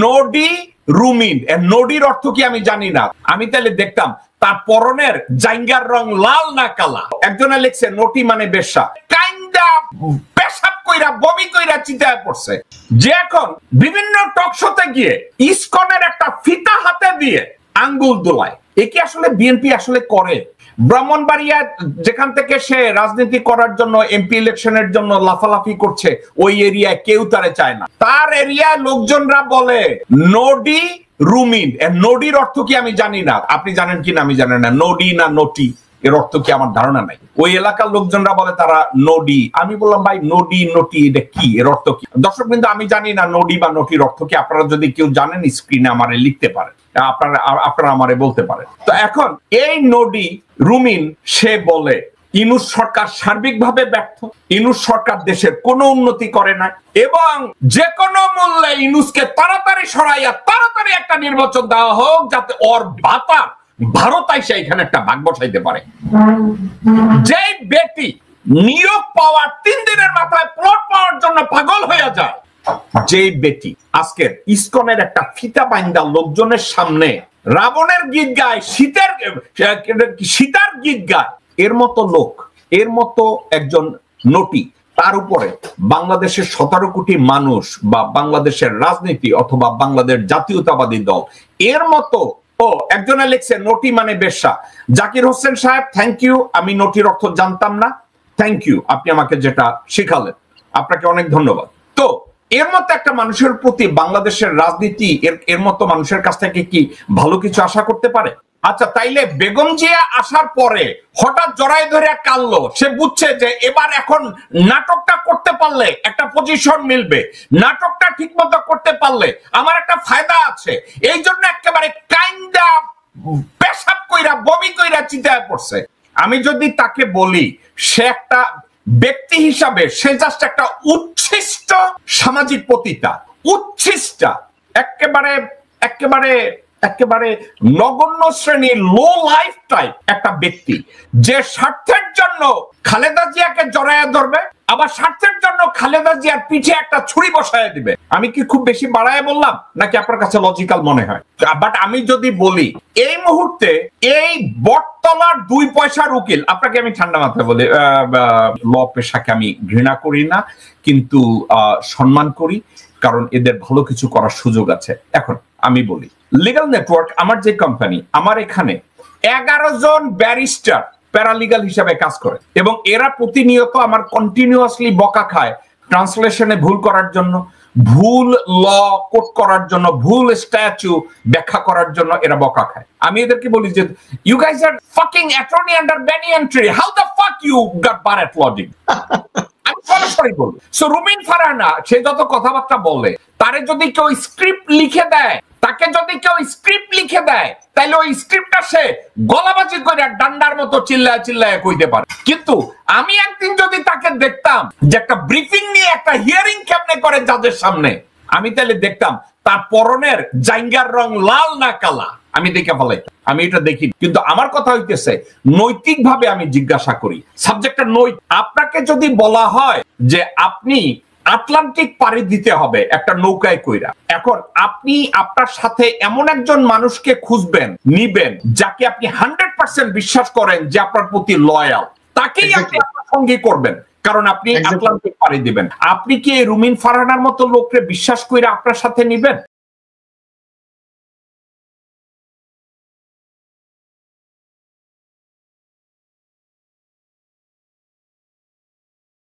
নডি রুমিন, নডির অর্থ কি আমি জানি না। আমি তাহলে দেখতাম তার পরনের জাইঙ্গার রং লাল না কালা। একজনে লিখছে নটি মানে বেশ্যা, কাইন্দা পেশাব কইরা বমি কইরা চিতায় পড়ছে। যে এখন বিভিন্ন টকশোতে গিয়ে ইসকনের একটা ফিতা হাতে দিয়ে আঙ্গুল দোলায়। এ কি আসলে বিএনপি আসলে করে? ব্রাহ্মণবাড়িয়া যেখান থেকে সে রাজনীতি করার জন্য এমপি ইলেকশনের জন্য লাফালাফি করছে, ওই এরিয়ায় কেউ তারে চায় না। তার এরিয়ায় লোকজনরা বলে নডি রুমিন। নডির অর্থ কি আমি জানি না, আপনি জানেন কি না আমি জানি না। নডি না নটি এর অর্থ কি আমার ধারণা নাই। ওই এলাকার লোকজনরা বলে তারা নডি। আমি বললাম ভাই নডি নটি এটা কি, এর অর্থ কি? দর্শক কিন্তু আমি জানি না নডি বা নটির অর্থ কি। আপনারা যদি কেউ জানেন স্ক্রিনে আমারে লিখতে পারেন, আপনারা আমারে বলতে পারেন। তো এখন এই নডি রুমিন সে বলে ইউনূস সরকার সার্বিকভাবে ব্যর্থ, ইউনূস সরকার দেশের কোনো উন্নতি করে না এবং যে কোনো মূল্যে ইউনূসকে তাড়াতাড়ি সরাইয়া তাড়াতাড়ি একটা নির্বাচন দেওয়া হোক, যাতে ওর বাতা ভারত আইসা এখানে একটা ভাগ বসাইতে পারে। যে ব্যক্তি নিয়োগ পাওয়ার 3 দিনের মাথায় প্লট পাওয়ার জন্য পাগল হয়ে যায়, যে ব্যক্তি আজকের ইসকনের একটা ফিতা বাইন্দা লোকজনের সামনে রাবণের গীত গায়, সীতার গীত গায়, এর মতো লোক, এর মতো একজন নটি, তার উপরে বাংলাদেশের 17 কোটি মানুষ বা বাংলাদেশের রাজনীতি অথবা বাংলাদেশ জাতীয়তাবাদী দল এর মতো। ও একজনে লিখছে নটি মানে বেশ্যা। জাকির হোসেন সাহেব থ্যাংক ইউ, আমি নটির অর্থ জানতাম না, থ্যাংক ইউ, আপনি আমাকে যেটা শিখালেন, আপনাকে অনেক ধন্যবাদ। তো এর মতো একটা মানুষের প্রতি বাংলাদেশের রাজনীতি এর মতো মানুষের কাছ থেকে কি ভালো কিছু আশা করতে পারে? আচ্ছা, তাইলে বেগম জিয়া আসার পরে হঠাৎ জড়াই ধরে কাঁদলো, সে বুঝছে যে এবার এখন নাটকটা করতে পারলে একটা পজিশন মিলবে, নাটকটা ঠিক মতো করতে পারলে আমার একটা ফায়দা আছে, এই জন্য একেবারে কাইন্দা পেশাব কইরা বমি কইরা চিতায় পড়ছে। আমি যদি তাকে বলি সে একটা ব্যক্তি হিসাবে সে জাস্ট একটা উচ্ছিষ্ট সামাজিক পতিতা, উচ্ছিষ্টা, একেবারে একেবারে একেবারে নগণ্য শ্রেণীর লো লাইফ টাইপ একটা ব্যক্তি, যে স্বার্থের জন্য খালেদা জিয়াকে জড়াইয়া ধরবে, আবার স্বার্থের জন্য খালেদা জিয়ার পিঠে একটা ছুরি বসায় দিবে। আমি কি খুব বেশি বাড়ায় বললাম নাকি আপনার কাছে লজিক্যাল মনে হয়? বাট আমি যদি বলি এই মুহূর্তে এই বটতলার 2 পয়সার উকিল, আপনাকে আমি ঠান্ডা মাথায় বলি, ল পেশাকে আমি ঘৃণা করি না কিন্তু সম্মান করি, কারণ এদের ভালো কিছু করার সুযোগ আছে। এখন আমি বলি লিগ্যাল নেটওয়ার্ক আমার যে কোম্পানি, আমার এখানে 11 জন ব্যারিস্টার প্যারালিগাল হিসাবে কাজ করে এবং এরা প্রতিনিয়ত আমার কন্টিনিউয়াসলি বকা খায় ট্রান্সলেশনে ভুল করার জন্য, ভুল ল কোট করার জন্য, ভুল স্ট্যাচু ব্যাখ্যা করার জন্য এরা বকা খায়। আমি এদেরকে বলি যে you guys are fucking attorney under banyan tree, how the fuck you got bar at logic. আমি সরাসরি বলবো। সো রুমিন ফারহানা সে যত কথাবার্তা বলে, তারে যদি কেউ স্ক্রিপ্ট লিখে দেয়, তাকে যদি কেউ স্ক্রিপ্ট লিখে দেয়, তাইলে ওই স্ক্রিপ্টটা সে গলাবাজি করে ডান্ডার মতো চিল্লায় চিল্লায় কইতে পারে। কিন্তু আমি একদিন যদি তাকে দেখতাম যে একটা ব্রিফিং নিয়ে একটা হিয়ারিং কেমনে করে জাজের সামনে, আমি তাহলে দেখতাম তার পরনের জাইঙ্গার রং লাল না কালা। আমি দেখে ফেলাই, আমি এটা দেখি। কিন্তু আমার কথা হইতেছে নৈতিকভাবে আমি জিজ্ঞাসা করি, সাবজেক্টটা আপনাকে যদি বলা হয় যে আপনি আটলান্টিক পাড়ি দিতে হবে একটা নৌকায় কইরা, এখন আপনি আপনার সাথে এমন একজন মানুষকে খুঁজবেন, নিবেন যাকে আপনি 100% বিশ্বাস করেন যে আপনার প্রতি লয়াল, তাকেই আপনি আপনার সঙ্গী করবেন, কারণ আপনি আটলান্টিক পাড়ি দিবেন। আপনি কি রুমিন ফারহানার মতো লোককে বিশ্বাস কইরা আপনার সাথে নিবেন?